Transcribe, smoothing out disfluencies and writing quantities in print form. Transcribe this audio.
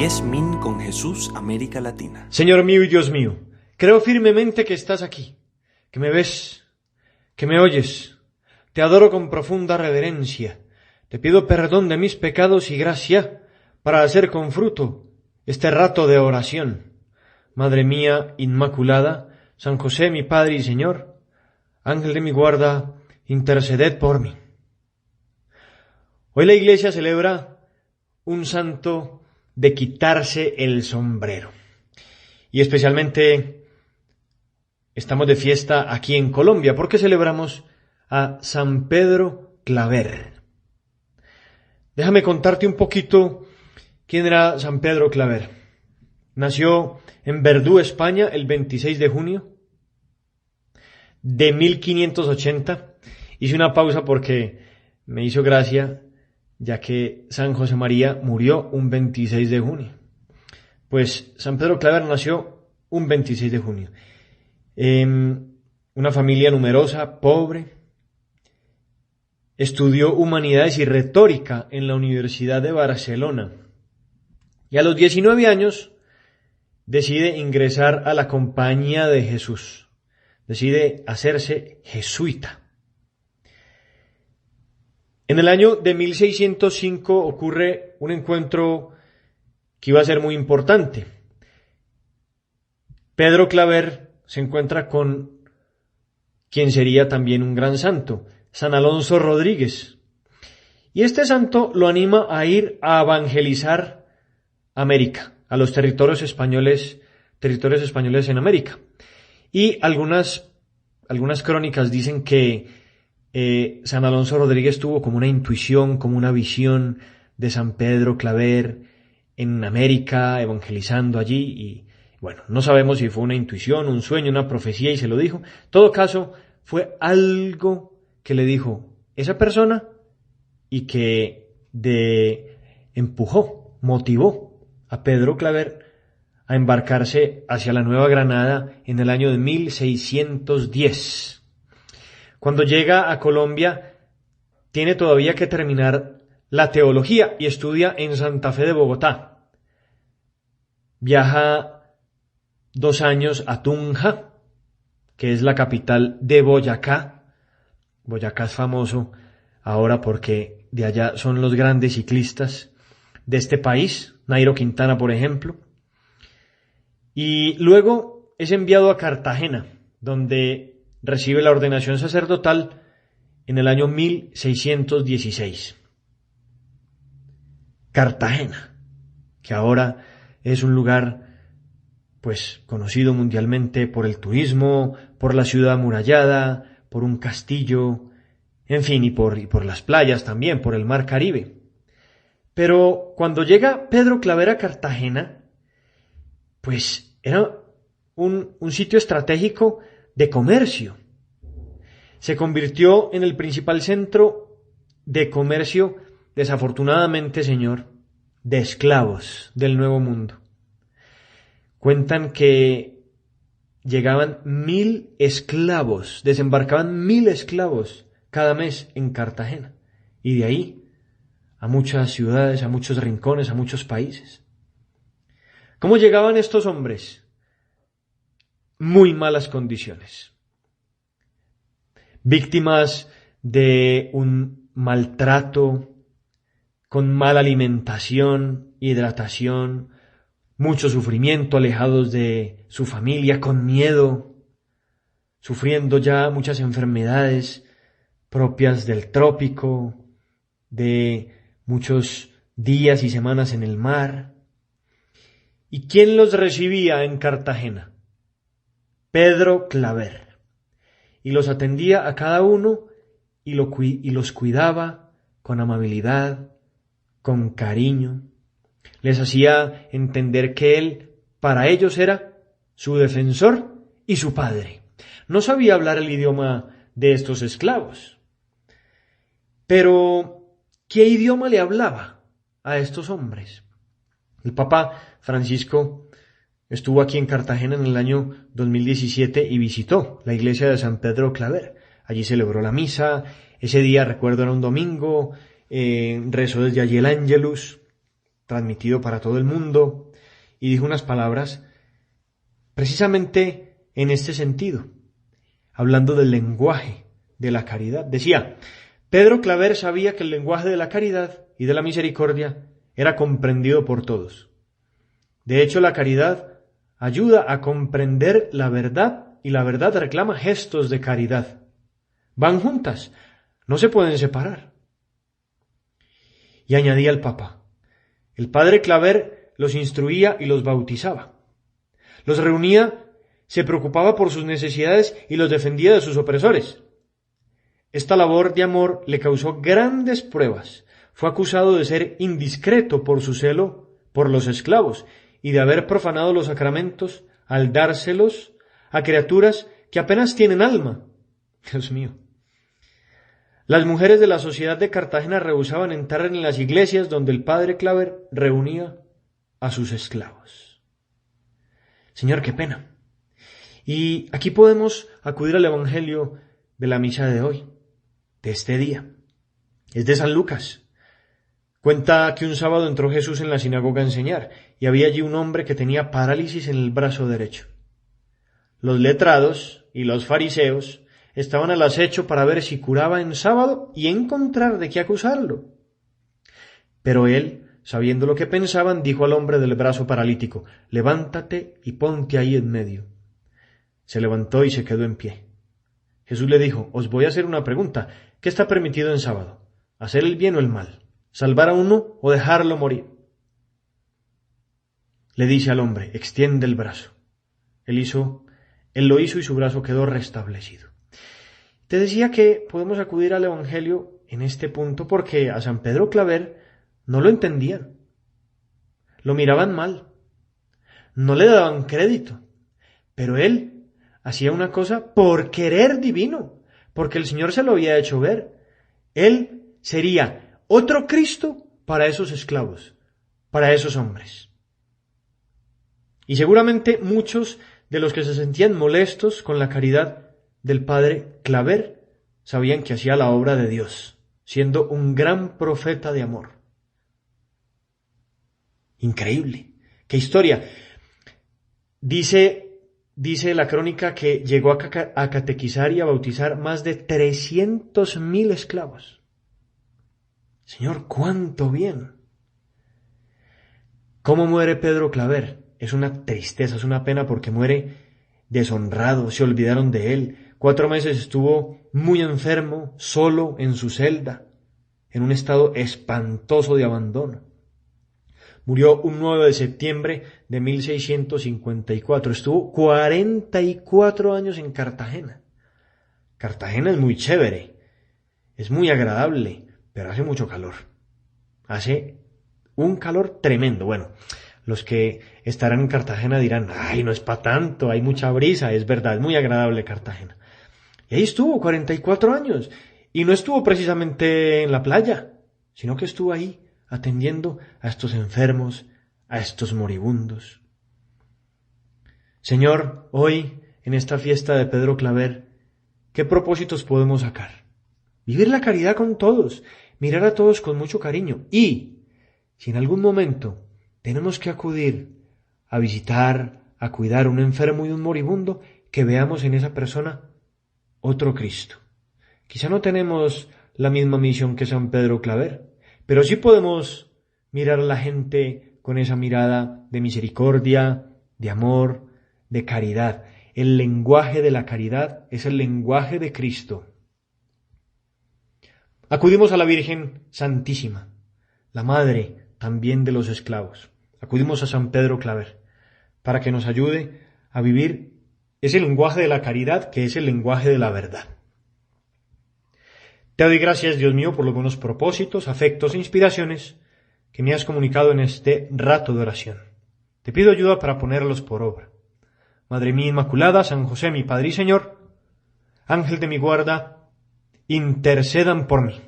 10 Min con Jesús, América Latina. Señor mío y Dios mío, creo firmemente que estás aquí, que me ves, que me oyes. Te adoro con profunda reverencia. Te pido perdón de mis pecados y gracia para hacer con fruto este rato de oración. Madre mía Inmaculada, San José mi Padre y Señor, Ángel de mi guarda, interceded por mí. Hoy la Iglesia celebra un santo de quitarse el sombrero. Y especialmente estamos de fiesta aquí en Colombia porque celebramos a San Pedro Claver. Déjame contarte un poquito quién era San Pedro Claver. Nació en Verdú, España, el 26 de junio de 1580. Hice una pausa porque me hizo gracia, ya que San José María murió un 26 de junio. Pues San Pedro Claver nació un 26 de junio. Una familia numerosa, pobre. Estudió Humanidades y Retórica en la Universidad de Barcelona. Y a los 19 años decide ingresar a la Compañía de Jesús. Decide hacerse jesuita. En el año de 1605 ocurre un encuentro que iba a ser muy importante. Pedro Claver se encuentra con quien sería también un gran santo, San Alonso Rodríguez. Y este santo lo anima a ir a evangelizar América, a los territorios españoles en América. Y algunas crónicas dicen que San Alonso Rodríguez tuvo como una intuición, como una visión de San Pedro Claver en América, evangelizando allí, y bueno, no sabemos si fue una intuición, un sueño, una profecía y se lo dijo. En todo caso, fue algo que le dijo esa persona y que empujó, motivó a Pedro Claver a embarcarse hacia la Nueva Granada en el año de 1610. Cuando llega a Colombia, tiene todavía que terminar la teología y estudia en Santa Fe de Bogotá. Viaja 2 años a Tunja, que es la capital de Boyacá. Boyacá es famoso ahora porque de allá son los grandes ciclistas de este país, Nairo Quintana, por ejemplo. Y luego es enviado a Cartagena, donde recibe la ordenación sacerdotal en el año 1616. Cartagena, que ahora es un lugar pues conocido mundialmente por el turismo, por la ciudad amurallada, por un castillo, en fin, y por las playas también, por el mar Caribe. Pero cuando llega Pedro Claver a Cartagena, pues era un sitio estratégico de comercio. Se convirtió en el principal centro de comercio, desafortunadamente, señor, de esclavos del Nuevo Mundo. Cuentan que llegaban 1.000 esclavos, desembarcaban 1.000 esclavos cada mes en Cartagena, y de ahí a muchas ciudades, a muchos rincones, a muchos países. ¿Cómo llegaban estos hombres? Muy malas condiciones. Víctimas de un maltrato, con mala alimentación, hidratación, mucho sufrimiento, alejados de su familia, con miedo, sufriendo ya muchas enfermedades propias del trópico, de muchos días y semanas en el mar. ¿Y quién los recibía en Cartagena? Pedro Claver. Y los atendía a cada uno y los cuidaba con amabilidad, con cariño. Les hacía entender que él, para ellos, era su defensor y su padre. No sabía hablar el idioma de estos esclavos. Pero, ¿qué idioma le hablaba a estos hombres? El Papa Francisco estuvo aquí en Cartagena en el año 2017 y visitó la iglesia de San Pedro Claver. Allí celebró la misa. Ese día, recuerdo, era un domingo. Rezó desde allí el Ángelus. transmitido para todo el mundo, y dijo unas palabras precisamente en este sentido, hablando del lenguaje de la caridad. Decía: Pedro Claver sabía que el lenguaje de la caridad y de la misericordia era comprendido por todos. De hecho, la caridad ayuda a comprender la verdad y la verdad reclama gestos de caridad. Van juntas, no se pueden separar. Y añadía el Papa: el padre Claver los instruía y los bautizaba. Los reunía, se preocupaba por sus necesidades y los defendía de sus opresores. Esta labor de amor le causó grandes pruebas. Fue acusado de ser indiscreto por su celo por los esclavos y de haber profanado los sacramentos al dárselos a criaturas que apenas tienen alma. Dios mío. Las mujeres de la sociedad de Cartagena rehusaban entrar en las iglesias donde el padre Claver reunía a sus esclavos. Señor, qué pena. Y aquí podemos acudir al Evangelio de la misa de hoy, de este día. Es de San Lucas. Cuenta que un sábado entró Jesús en la sinagoga a enseñar, y había allí un hombre que tenía parálisis en el brazo derecho. Los letrados y los fariseos estaban al acecho para ver si curaba en sábado y encontrar de qué acusarlo. Pero él, sabiendo lo que pensaban, dijo al hombre del brazo paralítico: levántate y ponte ahí en medio. Se levantó y se quedó en pie. Jesús le dijo: os voy a hacer una pregunta. ¿Qué está permitido en sábado? ¿Hacer el bien o el mal? ¿Salvar a uno o dejarlo morir? Le dice al hombre: extiende el brazo. Él lo hizo y su brazo quedó restablecido. Te decía que podemos acudir al Evangelio en este punto porque a San Pedro Claver no lo entendían. Lo miraban mal. No le daban crédito. Pero él hacía una cosa por querer divino, porque el Señor se lo había hecho ver. Él sería otro Cristo para esos esclavos, para esos hombres. Y seguramente muchos de los que se sentían molestos con la caridad del padre Claver sabían que hacía la obra de Dios, siendo un gran profeta de amor. Increíble. ¡Qué historia! Dice la crónica que llegó a catequizar y a bautizar más de 300.000 esclavos. Señor, cuánto bien. ¿Cómo muere Pedro Claver? Es una tristeza, es una pena porque muere deshonrado, se olvidaron de él. 4 meses estuvo muy enfermo, solo en su celda, en un estado espantoso de abandono. Murió un 9 de septiembre de 1654. Estuvo 44 años en Cartagena. Cartagena es muy chévere, es muy agradable, pero hace mucho calor. Hace un calor tremendo. Bueno, los que estarán en Cartagena dirán: ay, no es para tanto, hay mucha brisa. Es verdad, es muy agradable Cartagena. Y ahí estuvo 44 años. Y no estuvo precisamente en la playa, sino que estuvo ahí atendiendo a estos enfermos, a estos moribundos. Señor, hoy, en esta fiesta de Pedro Claver, ¿qué propósitos podemos sacar? Vivir la caridad con todos, mirar a todos con mucho cariño y, si en algún momento tenemos que acudir a visitar, a cuidar a un enfermo y un moribundo, que veamos en esa persona otro Cristo. Quizá no tenemos la misma misión que San Pedro Claver, pero sí podemos mirar a la gente con esa mirada de misericordia, de amor, de caridad. El lenguaje de la caridad es el lenguaje de Cristo. Acudimos a la Virgen Santísima, la Madre también de los esclavos. Acudimos a San Pedro Claver para que nos ayude a vivir ese lenguaje de la caridad que es el lenguaje de la verdad. Te doy gracias, Dios mío, por los buenos propósitos, afectos e inspiraciones que me has comunicado en este rato de oración. Te pido ayuda para ponerlos por obra. Madre mía Inmaculada, San José, mi Padre y Señor, Ángel de mi guarda, intercedan por mí.